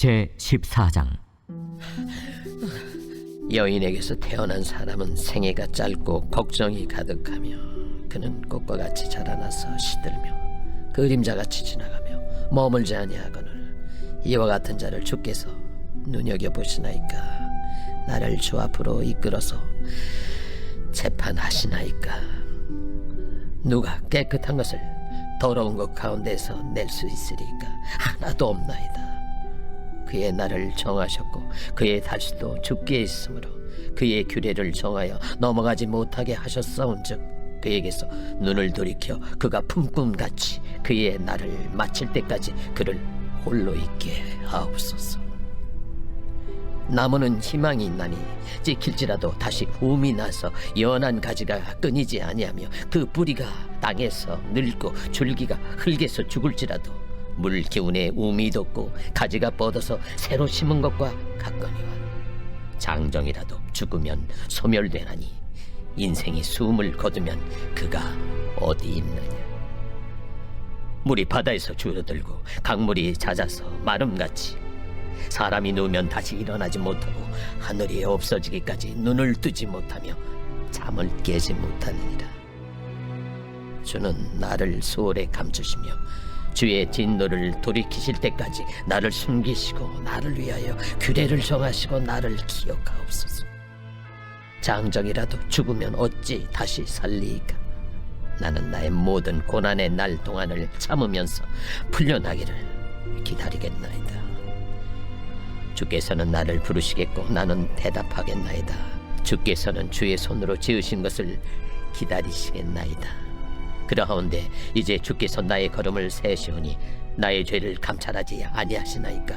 제14장. 여인에게서 태어난 사람은 생애가 짧고 걱정이 가득하며 그는 꽃과 같이 자라나서 시들며 그림자같이 지나가며 머물지 아니하거늘 이와 같은 자를 주께서 눈여겨보시나이까. 나를 주 앞으로 이끌어서 재판하시나이까. 누가 깨끗한 것을 더러운 것 가운데서 낼 수 있으리까. 하나도 없나이다. 그의 날을 정하셨고 그의 달수도 주께 있으므로 그의 규례를 정하여 넘어가지 못하게 하셨사온즉 그에게서 눈을 돌이켜 그가 품꾼같이 그의 날을 마칠 때까지 그를 홀로 있게 하옵소서. 나무는 희망이 있나니 찍힐지라도 다시 움이 나서 연한 가지가 끊이지 아니하며 그 뿌리가 땅에서 늙고 줄기가 흙에서 죽을지라도 물 기운에 움이 돋고 가지가 뻗어서 새로 심은 것과 같거니와 장정이라도 죽으면 소멸되나니 인생이 숨을 거두면 그가 어디 있느냐. 물이 바다에서 줄어들고 강물이 잦아서 마름같이 사람이 누우면 다시 일어나지 못하고 하늘이 없어지기까지 눈을 뜨지 못하며 잠을 깨지 못하느니라. 주는 나를 수월에 감추시며 주의 진노를 돌이키실 때까지 나를 숨기시고 나를 위하여 규례를 정하시고 나를 기억하옵소서. 장정이라도 죽으면 어찌 다시 살리이까. 나는 나의 모든 고난의 날 동안을 참으면서 풀려나기를 기다리겠나이다. 주께서는 나를 부르시겠고 나는 대답하겠나이다. 주께서는 주의 손으로 지으신 것을 기다리시겠나이다. 그러하온데 이제 주께서 나의 걸음을 세시오니 나의 죄를 감찰하지 아니하시나이까.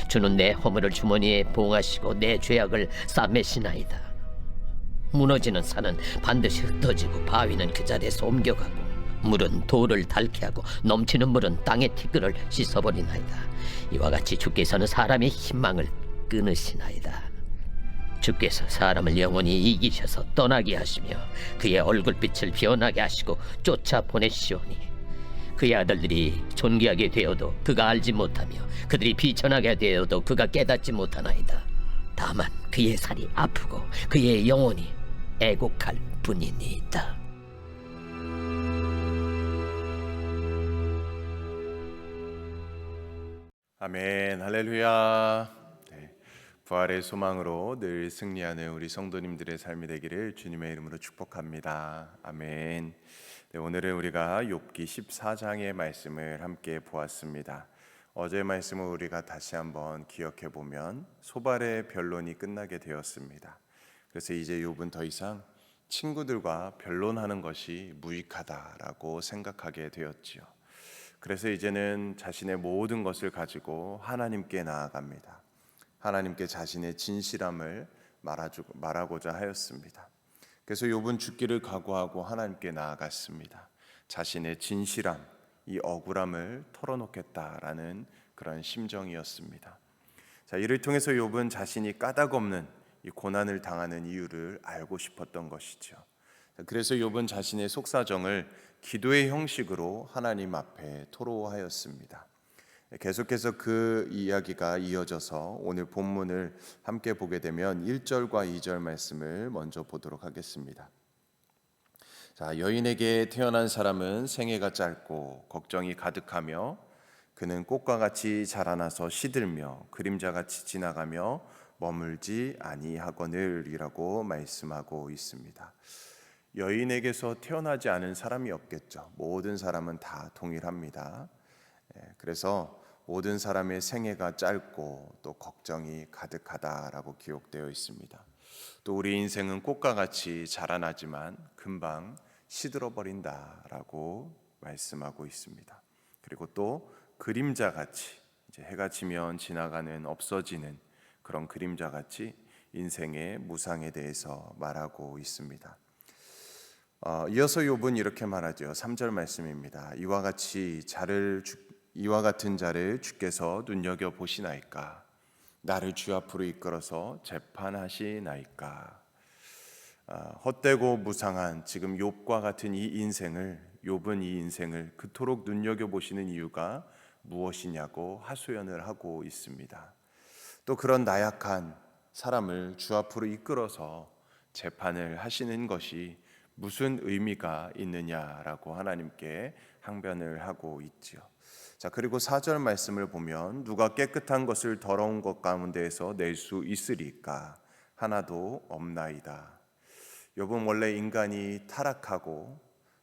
주는 내 허물을 주머니에 봉하시고 내 죄악을 싸매시나이다. 무너지는 산은 반드시 흩어지고 바위는 그 자리에서 옮겨가고 물은 돌을 닳게 하고 넘치는 물은 땅의 티끌을 씻어버리나이다. 이와 같이 주께서는 사람의 희망을 끊으시나이다. 주께서 사람을 영원히 이기셔서 떠나게 하시며 그의 얼굴빛을 변하게 하시고 쫓아보내시오니 그의 아들들이 존귀하게 되어도 그가 알지 못하며 그들이 비천하게 되어도 그가 깨닫지 못하나이다. 다만 그의 살이 아프고 그의 영혼이 애곡할 뿐이니이다. 아멘. 할렐루야. 부활의 소망으로 늘 승리하는 우리 성도님들의 삶이 되기를 주님의 이름으로 축복합니다. 아멘. 오늘은 우리가 욥기 14장의 말씀을 함께 보았습니다. 어제의 말씀을 우리가 다시 한번 기억해 보면 소발의 변론이 끝나게 되었습니다. 그래서 이제 욥은 더 이상 친구들과 변론하는 것이 무익하다라고 생각하게 되었지요. 그래서 이제는 자신의 모든 것을 가지고 하나님께 나아갑니다. 하나님께 자신의 진실함을 말하고자 하였습니다. 그래서 욥은 죽기를 각오하고 하나님께 나아갔습니다. 자신의 진실함, 이 억울함을 털어놓겠다라는 그런 심정이었습니다. 자, 이를 통해서 욥은 자신이 까닭없는 이 고난을 당하는 이유를 알고 싶었던 것이죠. 그래서 욥은 자신의 속사정을 기도의 형식으로 하나님 앞에 토로하였습니다. 계속해서 그 이야기가 이어져서 오늘 본문을 함께 보게 되면 1절과 2절 말씀을 먼저 보도록 하겠습니다. 자, 여인에게 태어난 사람은 생애가 짧고 걱정이 가득하며 그는 꽃과 같이 자라나서 시들며 그림자같이 지나가며 머물지 아니하거늘이라고 말씀하고 있습니다. 여인에게서 태어나지 않은 사람이 없겠죠. 모든 사람은 다 동일합니다. 그래서 모든 사람의 생애가 짧고 또 걱정이 가득하다라고 기록되어 있습니다. 또 우리 인생은 꽃과 같이 자라나지만 금방 시들어버린다라고 말씀하고 있습니다. 그리고 또 그림자같이 이제 해가 지면 지나가는 없어지는 그런 그림자같이 인생의 무상에 대해서 말하고 있습니다. 이어서 욥은 이렇게 말하죠. 3절 말씀입니다. 이와 같은 자를 주께서 눈여겨 보시나이까. 나를 주 앞으로 이끌어서 재판하시나이까. 헛되고 무상한 지금 욥과 같은 욥은 이 인생을 그토록 눈여겨 보시는 이유가 무엇이냐고 하소연을 하고 있습니다. 또 그런 나약한 사람을 주 앞으로 이끌어서 재판을 하시는 것이 무슨 의미가 있느냐라고 하나님께 항변을 하고 있지요. 자, 그리고 4절 말씀을 보면 누가 깨끗한 것을 더러운 것 가운데에서 낼 수 있으리까? 하나도 없나이다. 욥은 원래 인간이 타락하고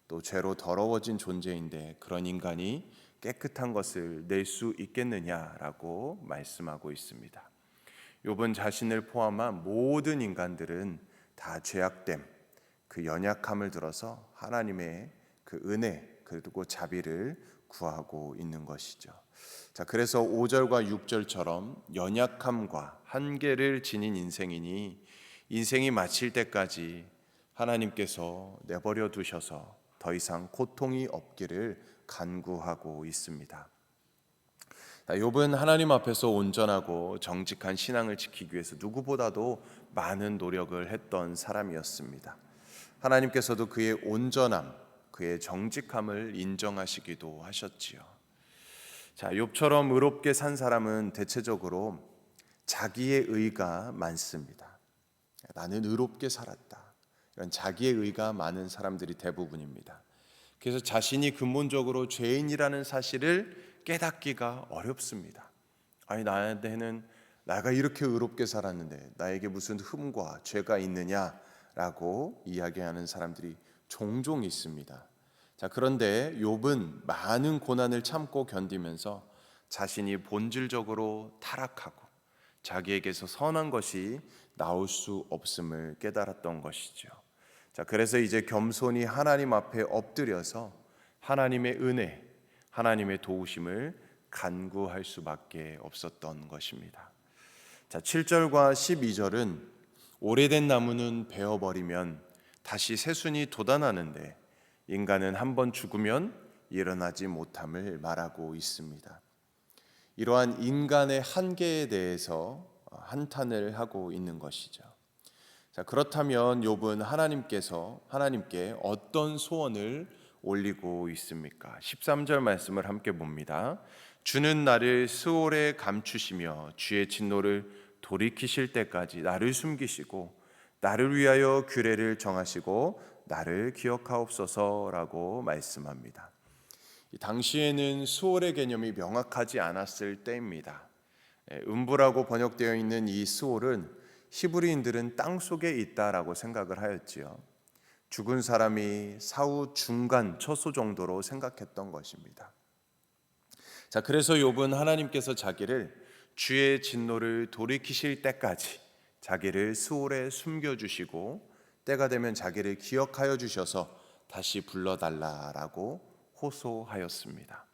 또 죄로 더러워진 존재인데 그런 인간이 깨끗한 것을 낼 수 있겠느냐라고 말씀하고 있습니다. 욥은 자신을 포함한 모든 인간들은 다 죄악됨, 그 연약함을 들어서 하나님의 그 은혜 그리고 자비를 구하고 있는 것이죠. 자, 그래서 5절과 6절처럼 연약함과 한계를 지닌 인생이니 인생이 마칠 때까지 하나님께서 내버려 두셔서 더 이상 고통이 없기를 간구하고 있습니다. 욥은 하나님 앞에서 온전하고 정직한 신앙을 지키기 위해서 누구보다도 많은 노력을 했던 사람이었습니다. 하나님께서도 그의 온전함, 그의 정직함을 인정하시기도 하셨지요. 자, 욥처럼 의롭게 산 사람은 대체적으로 자기의 의가 많습니다. 나는 의롭게 살았다. 이런 자기의 의가 많은 사람들이 대부분입니다. 그래서 자신이 근본적으로 죄인이라는 사실을 깨닫기가 어렵습니다. 아니, 나한테는 내가 이렇게 의롭게 살았는데 나에게 무슨 흠과 죄가 있느냐라고 이야기하는 사람들이 종종 있습니다. 자, 그런데 욥은 많은 고난을 참고 견디면서 자신이 본질적으로 타락하고 자기에게서 선한 것이 나올 수 없음을 깨달았던 것이죠. 자, 그래서 이제 겸손히 하나님 앞에 엎드려서 하나님의 은혜, 하나님의 도우심을 간구할 수밖에 없었던 것입니다. 자, 7절과 12절은 오래된 나무는 베어버리면 다시 새순이 돋아나는데 인간은 한번 죽으면 일어나지 못함을 말하고 있습니다. 이러한 인간의 한계에 대해서 한탄을 하고 있는 것이죠. 자, 그렇다면 욥은 하나님께 어떤 소원을 올리고 있습니까? 13절 말씀을 함께 봅니다. 주는 나를 스올에 감추시며 주의 진노를 돌이키실 때까지 나를 숨기시고 나를 위하여 규례를 정하시고 나를 기억하옵소서라고 말씀합니다. 당시에는 스올의 개념이 명확하지 않았을 때입니다. 음부라고 번역되어 있는 이 스올은 히브리인들은 땅 속에 있다라고 생각을 하였지요. 죽은 사람이 사후 중간 처소 정도로 생각했던 것입니다. 자, 그래서 욥은 하나님께서 자기를 주의 진노를 돌이키실 때까지 자기를 스올에 숨겨주시고 때가 되면 자기를 기억하여 주셔서 다시 불러달라라고 호소하였습니다.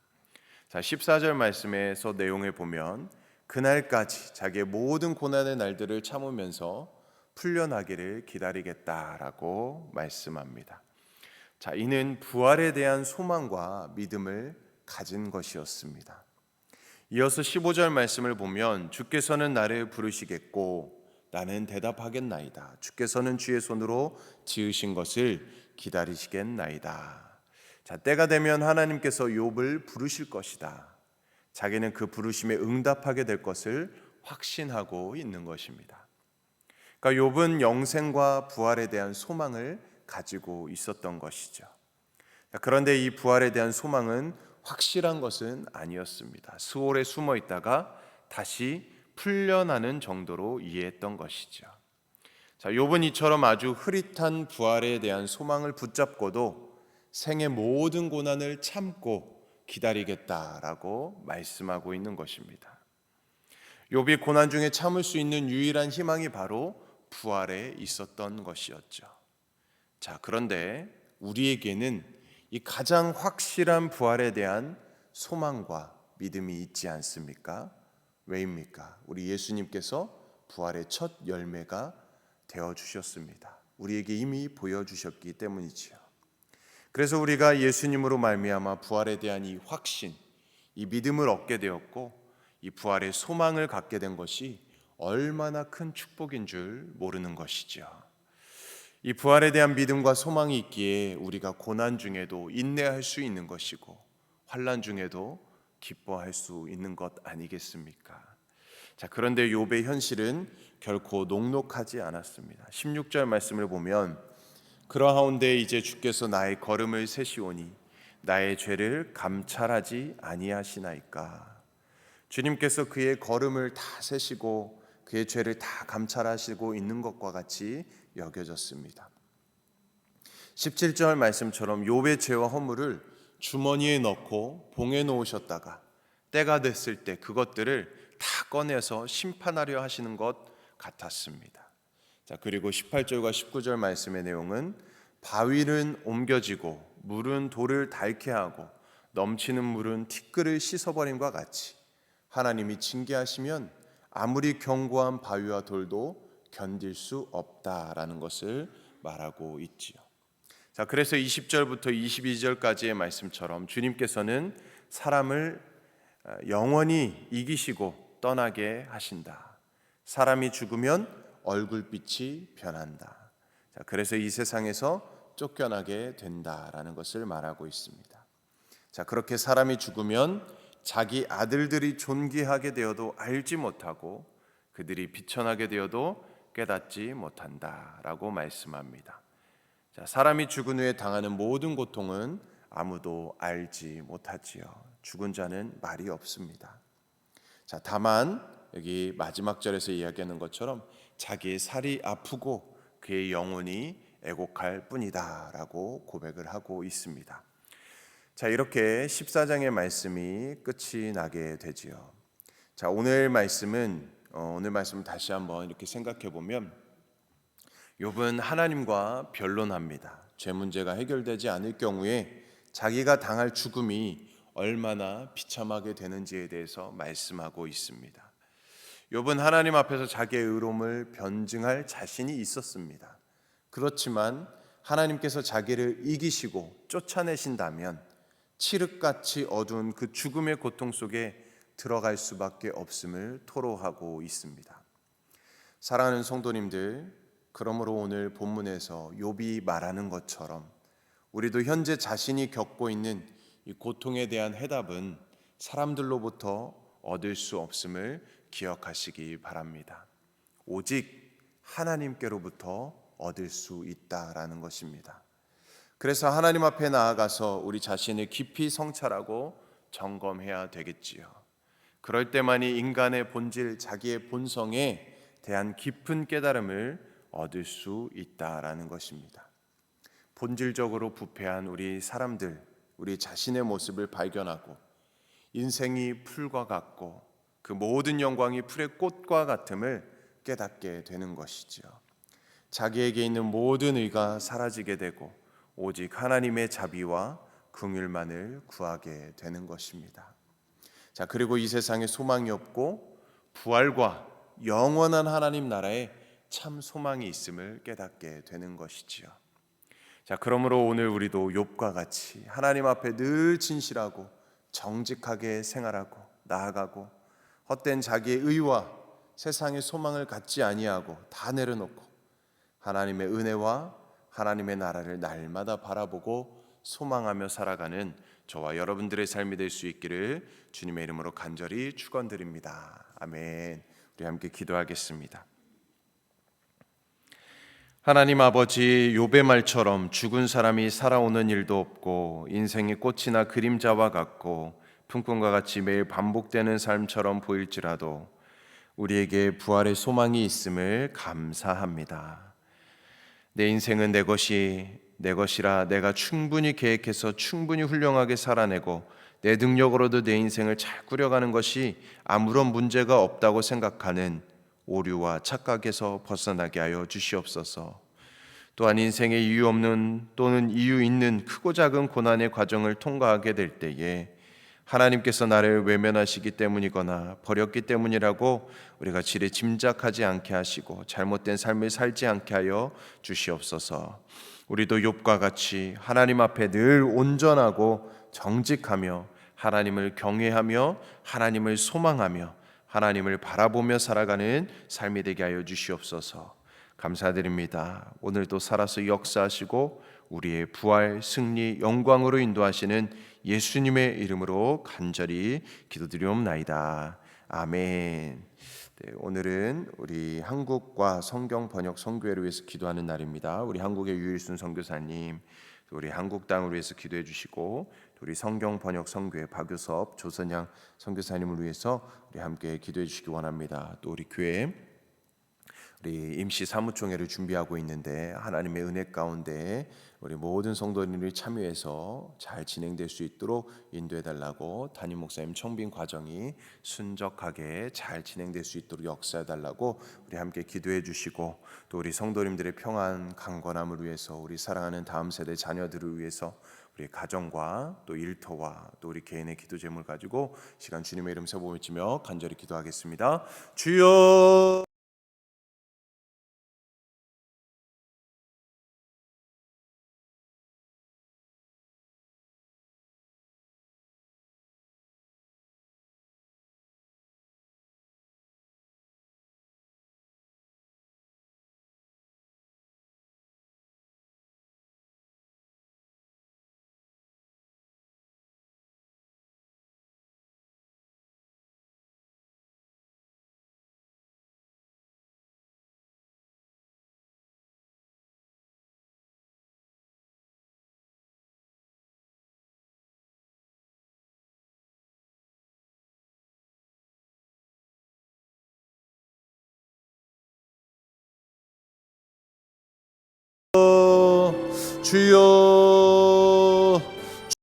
자, 14절 말씀에서 내용을 보면 그날까지 자기의 모든 고난의 날들을 참으면서 풀려나기를 기다리겠다라고 말씀합니다. 자, 이는 부활에 대한 소망과 믿음을 가진 것이었습니다. 이어서 15절 말씀을 보면 주께서는 나를 부르시겠고 나는 대답하겠나이다. 주께서는 주의 손으로 지으신 것을 기다리시겠나이다. 자, 때가 되면 하나님께서 욥을 부르실 것이다. 자기는 그 부르심에 응답하게 될 것을 확신하고 있는 것입니다. 그러니까 욥은 영생과 부활에 대한 소망을 가지고 있었던 것이죠. 그런데 이 부활에 대한 소망은 확실한 것은 아니었습니다. 스올에 숨어 있다가 다시 풀려나는 정도로 이해했던 것이죠. 자, 욥은 이처럼 아주 흐릿한 부활에 대한 소망을 붙잡고도 생의 모든 고난을 참고 기다리겠다라고 말씀하고 있는 것입니다. 욥이 고난 중에 참을 수 있는 유일한 희망이 바로 부활에 있었던 것이었죠. 자, 그런데 우리에게는 이 가장 확실한 부활에 대한 소망과 믿음이 있지 않습니까? 왜입니까? 우리 예수님께서 부활의 첫 열매가 되어 주셨습니다. 우리에게 이미 보여주셨기 때문이지요. 그래서 우리가 예수님으로 말미암아 부활에 대한 이 확신, 이 믿음을 얻게 되었고 이 부활의 소망을 갖게 된 것이 얼마나 큰 축복인 줄 모르는 것이죠. 이 부활에 대한 믿음과 소망이 있기에 우리가 고난 중에도 인내할 수 있는 것이고 환난 중에도 기뻐할 수 있는 것 아니겠습니까? 자, 그런데 욥의 현실은 결코 녹록하지 않았습니다. 16절 말씀을 보면 그러하온데 이제 주께서 나의 걸음을 세시오니 나의 죄를 감찰하지 아니하시나이까. 주님께서 그의 걸음을 다 세시고 그의 죄를 다 감찰하시고 있는 것과 같이 여겨졌습니다. 17절 말씀처럼 욥의 죄와 허물을 주머니에 넣고 봉해 놓으셨다가 때가 됐을 때 그것들을 다 꺼내서 심판하려 하시는 것 같았습니다. 자, 그리고 18절과 19절 말씀의 내용은 바위는 옮겨지고 물은 돌을 닳게 하고 넘치는 물은 티끌을 씻어버림과 같이 하나님이 징계하시면 아무리 견고한 바위와 돌도 견딜 수 없다라는 것을 말하고 있지요. 자, 그래서 20절부터 22절까지의 말씀처럼 주님께서는 사람을 영원히 이기시고 떠나게 하신다. 사람이 죽으면 얼굴빛이 변한다. 자, 그래서 이 세상에서 쫓겨나게 된다라는 것을 말하고 있습니다. 자, 그렇게 사람이 죽으면 자기 아들들이 존귀하게 되어도 알지 못하고 그들이 비천하게 되어도 깨닫지 못한다라고 말씀합니다. 자, 사람이 죽은 후에 당하는 모든 고통은 아무도 알지 못하지요. 죽은 자는 말이 없습니다. 자, 다만 여기 마지막 절에서 이야기하는 것처럼 자기의 살이 아프고 그의 영혼이 애곡할 뿐이다라고 고백을 하고 있습니다. 자, 이렇게 14장의 말씀이 끝이 나게 되지요. 자, 오늘 말씀을 다시 한번 이렇게 생각해 보면 욥은 하나님과 변론합니다. 죄 문제가 해결되지 않을 경우에 자기가 당할 죽음이 얼마나 비참하게 되는지에 대해서 말씀하고 있습니다. 욥은 하나님 앞에서 자기의 의로움을 변증할 자신이 있었습니다. 그렇지만 하나님께서 자기를 이기시고 쫓아내신다면 칠흑같이 어두운 그 죽음의 고통 속에 들어갈 수밖에 없음을 토로하고 있습니다. 사랑하는 성도님들, 그러므로 오늘 본문에서 욥이 말하는 것처럼 우리도 현재 자신이 겪고 있는 이 고통에 대한 해답은 사람들로부터 얻을 수 없음을 기억하시기 바랍니다. 오직 하나님께로부터 얻을 수 있다라는 것입니다. 그래서 하나님 앞에 나아가서 우리 자신을 깊이 성찰하고 점검해야 되겠지요. 그럴 때만이 인간의 본질, 자기의 본성에 대한 깊은 깨달음을 얻을 수 있다라는 것입니다. 본질적으로 부패한 우리 사람들, 우리 자신의 모습을 발견하고 인생이 풀과 같고 그 모든 영광이 풀의 꽃과 같음을 깨닫게 되는 것이지요. 자기에게 있는 모든 의가 사라지게 되고 오직 하나님의 자비와 긍휼만을 구하게 되는 것입니다. 자, 그리고 이 세상에 소망이 없고 부활과 영원한 하나님 나라에 참 소망이 있음을 깨닫게 되는 것이지요. 자, 그러므로 오늘 우리도 욥과 같이 하나님 앞에 늘 진실하고 정직하게 생활하고 나아가고 헛된 자기의 의와 세상의 소망을 갖지 아니하고 다 내려놓고 하나님의 은혜와 하나님의 나라를 날마다 바라보고 소망하며 살아가는 저와 여러분들의 삶이 될 수 있기를 주님의 이름으로 간절히 축원드립니다. 아멘. 우리 함께 기도하겠습니다. 하나님 아버지, 욥의 말처럼 죽은 사람이 살아오는 일도 없고 인생이 꽃이나 그림자와 같고 품꾼과 같이 매일 반복되는 삶처럼 보일지라도 우리에게 부활의 소망이 있음을 감사합니다. 내 인생은 내 것이라 내가 충분히 계획해서 충분히 훌륭하게 살아내고 내 능력으로도 내 인생을 잘 꾸려가는 것이 아무런 문제가 없다고 생각하는 오류와 착각에서 벗어나게 하여 주시옵소서. 또한 인생에 이유 없는 또는 이유 있는 크고 작은 고난의 과정을 통과하게 될 때에 하나님께서 나를 외면하시기 때문이거나 버렸기 때문이라고 우리가 지레 짐작하지 않게 하시고 잘못된 삶을 살지 않게 하여 주시옵소서. 우리도 욥과 같이 하나님 앞에 늘 온전하고 정직하며 하나님을 경외하며 하나님을 소망하며 하나님을 바라보며 살아가는 삶이 되게 하여 주시옵소서. 감사드립니다. 오늘도 살아서 역사하시고 우리의 부활, 승리, 영광으로 인도하시는 예수님의 이름으로 간절히 기도드리옵나이다. 아멘. 네, 오늘은 우리 한국과 성경 번역 선교회를 위해서 기도하는 날입니다. 우리 한국의 유일순 선교사님, 우리 한국 땅을 위해서 기도해 주시고, 우리 성경 번역 선교회 박유섭 조선양 선교사님을 위해서 우리 함께 기도해 주시기 원합니다. 또 우리 교회 우리 임시 사무총회를 준비하고 있는데 하나님의 은혜 가운데 우리 모든 성도님들이 참여해서 잘 진행될 수 있도록 인도해 달라고, 담임 목사님 청빙 과정이 순적하게 잘 진행될 수 있도록 역사해 달라고 우리 함께 기도해 주시고, 또 우리 성도님들의 평안 강건함을 위해서, 우리 사랑하는 다음 세대 자녀들을 위해서 우리 가정과 또 일터와 또 우리 개인의 기도 제목을 가지고 시간 주님의 이름 세보 외치며 간절히 기도하겠습니다. 주여. 주여